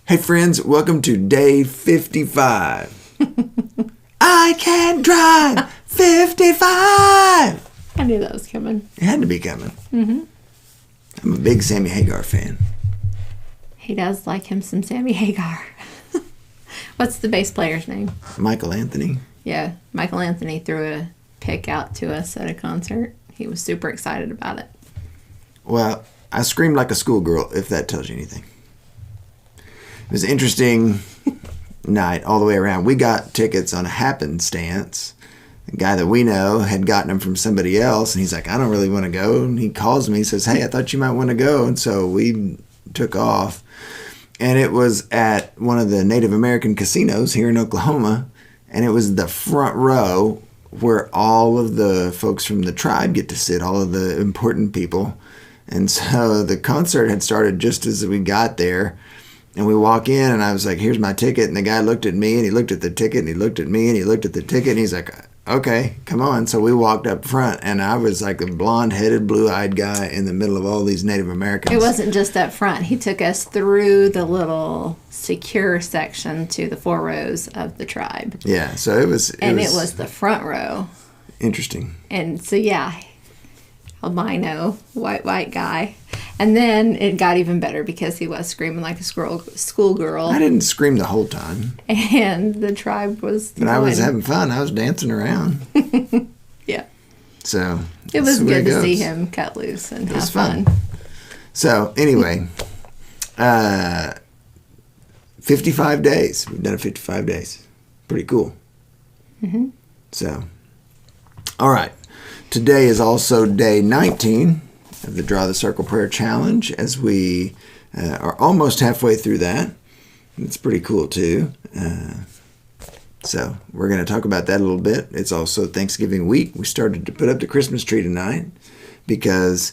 Hey friends, welcome to day 55. I can drive 55! I knew that was coming. It had to be coming. Mm-hmm. I'm a big Sammy Hagar fan. He does like him some Sammy Hagar. What's the bass player's name? Michael Anthony. Yeah, Michael Anthony threw a pick out to us at a concert. He was super excited about it. Well, I screamed like a schoolgirl, if that tells you anything. It was an interesting night all the way around. We got tickets on a happenstance. The guy that we know had gotten them from somebody else, and he's like, I don't really want to go. And he calls me, he says, hey, I thought you might want to go. And so we took off. And it was at one of the Native American casinos here in Oklahoma. And it was the front row where all of the folks from the tribe get to sit, all of the important people. And so the concert had started just as we got there. And we walk in, and I was like, here's my ticket. And the guy looked at me, and he looked at the ticket, and he looked at me, and he looked at the ticket, and he's like, okay, come on. So we walked up front, and I was like a blonde-headed, blue-eyed guy in the middle of all these Native Americans. It wasn't just up front. He took us through the little secure section to the 4 rows of the tribe. Yeah, so it was the front row. Interesting. And so, yeah, albino, white guy. And then it got even better because he was screaming like a schoolgirl. I didn't scream the whole time. And the tribe was But I was having fun. I was dancing around. Yeah. So it was good to see him cut loose and have fun. So anyway, 55 days. We've done it 55 days. Pretty cool. Mm-hmm. So, all right. Today is also day 19 of the Draw the Circle Prayer Challenge, as we are almost halfway through that. It's pretty cool, too. So we're going to talk about that a little bit. It's also Thanksgiving week. We started to put up the Christmas tree tonight because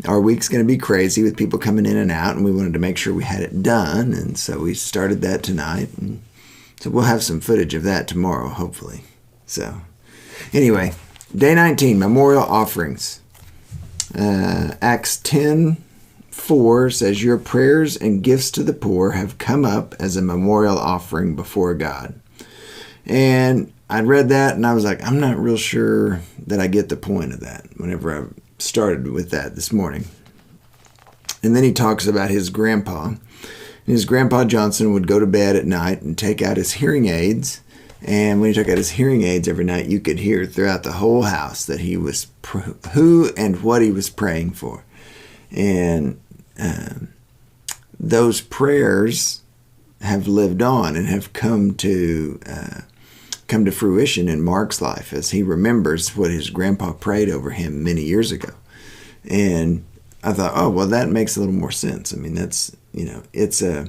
our week's going to be crazy with people coming in and out, and we wanted to make sure we had it done, and so we started that tonight. And so we'll have some footage of that tomorrow, hopefully. So anyway, day 19, memorial offerings. Acts 10:4 says, your prayers and gifts to the poor have come up as a memorial offering before God. And I read that and I was like, I'm not real sure that I get the point of that whenever I started with that this morning. And then he talks about his grandpa. And his grandpa Johnson would go to bed at night and take out his hearing aids. And when he took out his hearing aids every night, you could hear throughout the whole house that he was who and what he was praying for. And those prayers have lived on and have come to fruition in Mark's life as he remembers what his grandpa prayed over him many years ago. And I thought, oh, well, that makes a little more sense. I mean, that's, it's a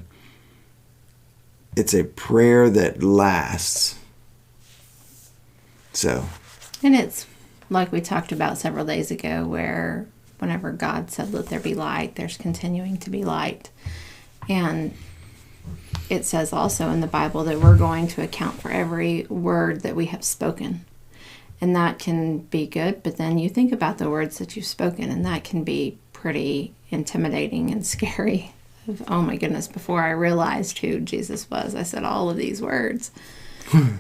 prayer that lasts. So, and it's like we talked about several days ago, where whenever God said, let there be light, there's continuing to be light. And it says also in the Bible that we're going to account for every word that we have spoken. And that can be good, but then you think about the words that you've spoken, and that can be pretty intimidating and scary. Oh my goodness, before I realized who Jesus was, I said all of these words.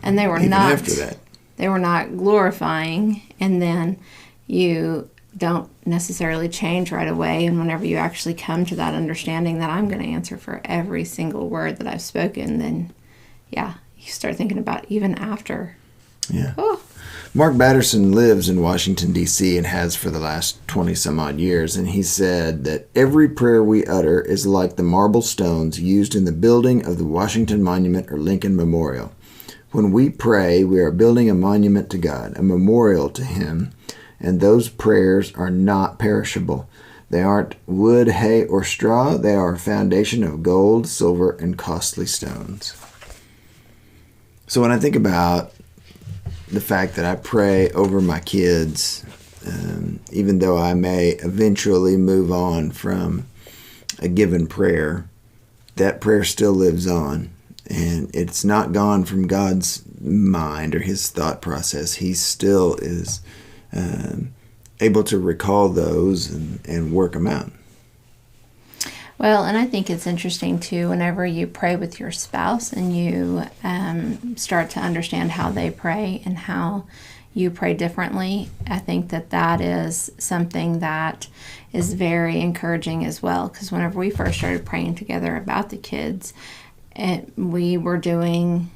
And they were not after that. They were not glorifying, and then you don't necessarily change right away. And whenever you actually come to that understanding that I'm going to answer for every single word that I've spoken, then, yeah, you start thinking about even after. Yeah. Oh. Mark Batterson lives in Washington, D.C., and has for the last 20-some-odd years, and he said that every prayer we utter is like the marble stones used in the building of the Washington Monument or Lincoln Memorial. When we pray, we are building a monument to God, a memorial to Him, and those prayers are not perishable. They aren't wood, hay, or straw. They are a foundation of gold, silver, and costly stones. So when I think about the fact that I pray over my kids, even though I may eventually move on from a given prayer, that prayer still lives on. And it's not gone from God's mind or His thought process. He still is able to recall those and work them out. Well, and I think it's interesting too, whenever you pray with your spouse and you start to understand how they pray and how you pray differently, I think that that is something that is very encouraging as well. Because whenever we first started praying together about the kids, we were doing,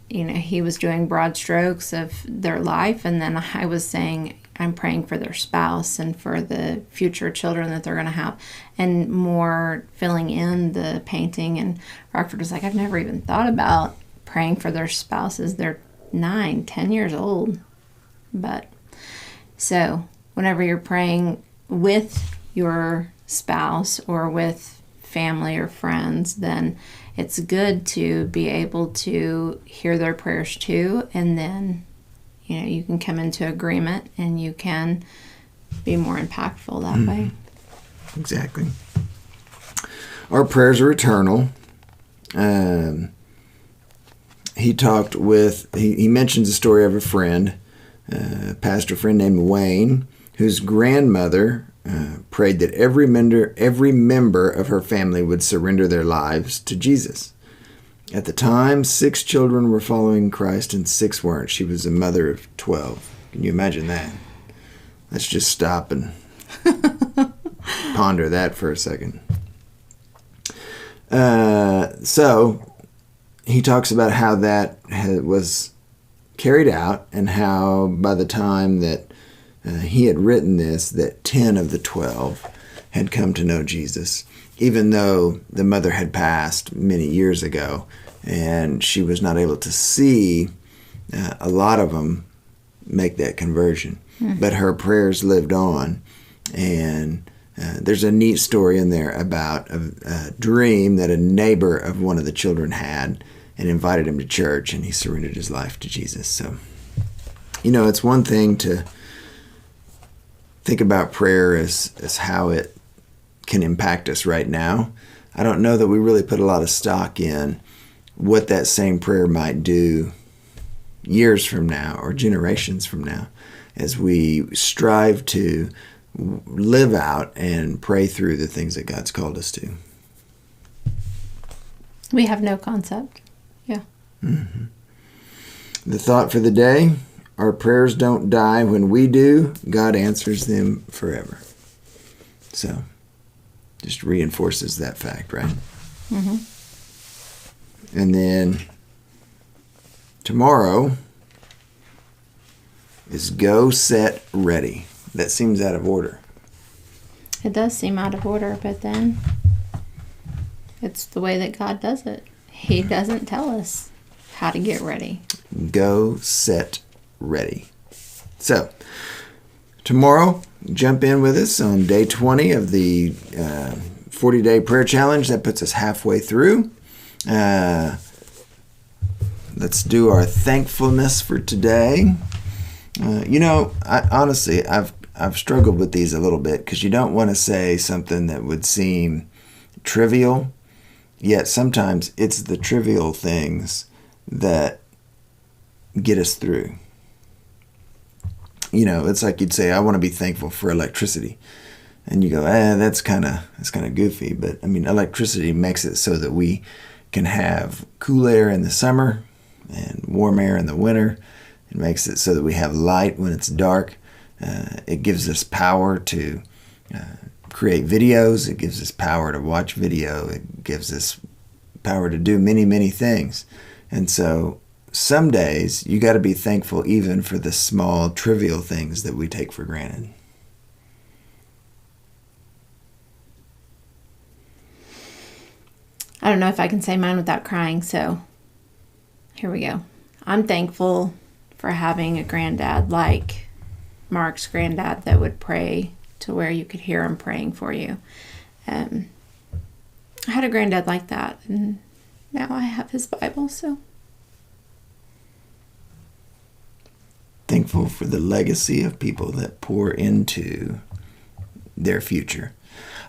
he was doing broad strokes of their life, and then I was saying, I'm praying for their spouse and for the future children that they're going to have, and more filling in the painting. And Rockford was like, I've never even thought about praying for their spouses. They're 9, 10 years old. But so whenever you're praying with your spouse or with family or friends, then it's good to be able to hear their prayers too, and then you can come into agreement and you can be more impactful that way. Exactly. Our prayers are eternal. He mentions the story of a friend, a pastor friend named Wayne, whose grandmother prayed that every member of her family would surrender their lives to Jesus. At the time, 6 children were following Christ and 6 weren't. She was a mother of 12. Can you imagine that? Let's just stop and ponder that for a second. So he talks about how that was carried out and how by the time that he had written this, that 10 of the 12 had come to know Jesus, even though the mother had passed many years ago, and she was not able to see a lot of them make that conversion. But her prayers lived on, and there's a neat story in there about a dream that a neighbor of one of the children had and invited him to church, and he surrendered his life to Jesus. So, it's one thing to think about prayer as how it can impact us right now. I don't know that we really put a lot of stock in what that same prayer might do years from now or generations from now as we strive to live out and pray through the things that God's called us to. We have no concept. Yeah. Mm-hmm. The thought for the day: our prayers don't die when we do. God answers them forever. So, just reinforces that fact, right? Mm-hmm. And then tomorrow is Go, Set, Ready. That seems out of order. It does seem out of order, but then it's the way that God does it. He doesn't tell us how to get ready. Go, Set, Ready. So, tomorrow, jump in with us on day 20 of the 40-day prayer challenge. That puts us halfway through. Let's do our thankfulness for today. I've struggled with these a little bit because you don't want to say something that would seem trivial, yet sometimes it's the trivial things that get us through. It's like you'd say, I want to be thankful for electricity. And you go, that's kind of goofy. But, electricity makes it so that we can have cool air in the summer and warm air in the winter. It makes it so that we have light when it's dark. It gives us power to create videos. It gives us power to watch video. It gives us power to do many, many things. And so some days you got to be thankful even for the small, trivial things that we take for granted. I don't know if I can say mine without crying, so here we go. I'm thankful for having a granddad like Mark's granddad that would pray to where you could hear him praying for you. I had a granddad like that, and now I have his Bible, so. Thankful for the legacy of people that pour into their future.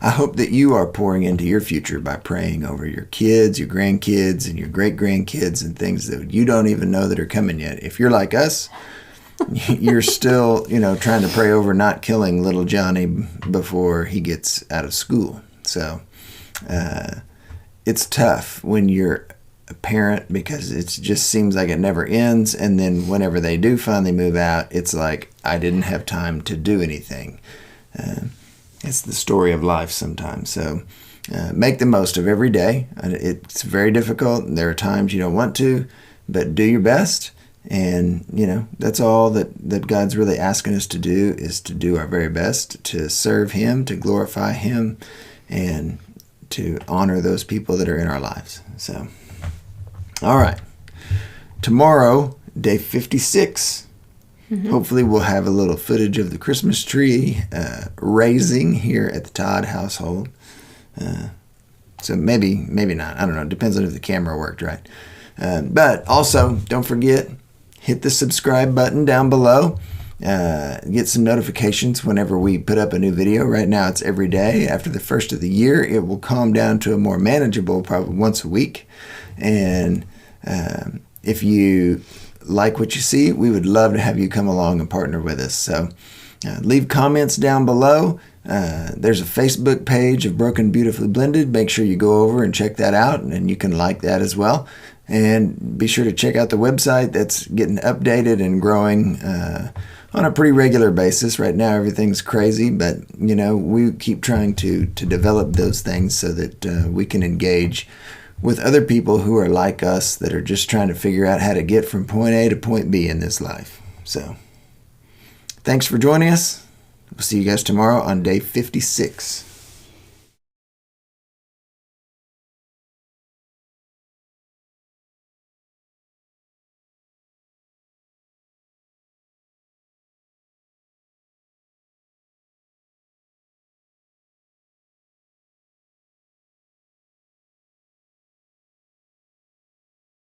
I hope that you are pouring into your future by praying over your kids, your grandkids, and your great-grandkids and things that you don't even know that are coming yet. If you're like us, you're still, trying to pray over not killing little Johnny before he gets out of school. So it's tough when you're a parent because it just seems like it never ends. And then whenever they do finally move out, it's like, I didn't have time to do anything. It's the story of life sometimes. So make the most of every day. It's very difficult. There are times you don't want to, but do your best. And, that's all that God's really asking us to do, is to do our very best to serve Him, to glorify Him, and to honor those people that are in our lives. So, all right. Tomorrow, day 56. Hopefully we'll have a little footage of the Christmas tree raising here at the Todd household. So maybe not. I don't know. It depends on if the camera worked right. But also, don't forget, hit the subscribe button down below. Get some notifications whenever we put up a new video. Right now it's every day. After the first of the year, it will calm down to a more manageable, probably once a week. And if you like what you see, we would love to have you come along and partner with us. So leave comments down below. There's a Facebook page of Broken Beautifully Blended. Make sure you go over and check that out, and you can like that as well. And be sure to check out the website. That's getting updated and growing on a pretty regular basis. Right now everything's crazy, but we keep trying to develop those things so that we can engage with other people who are like us, that are just trying to figure out how to get from point A to point B in this life. So thanks for joining us. We'll see you guys tomorrow on day 56.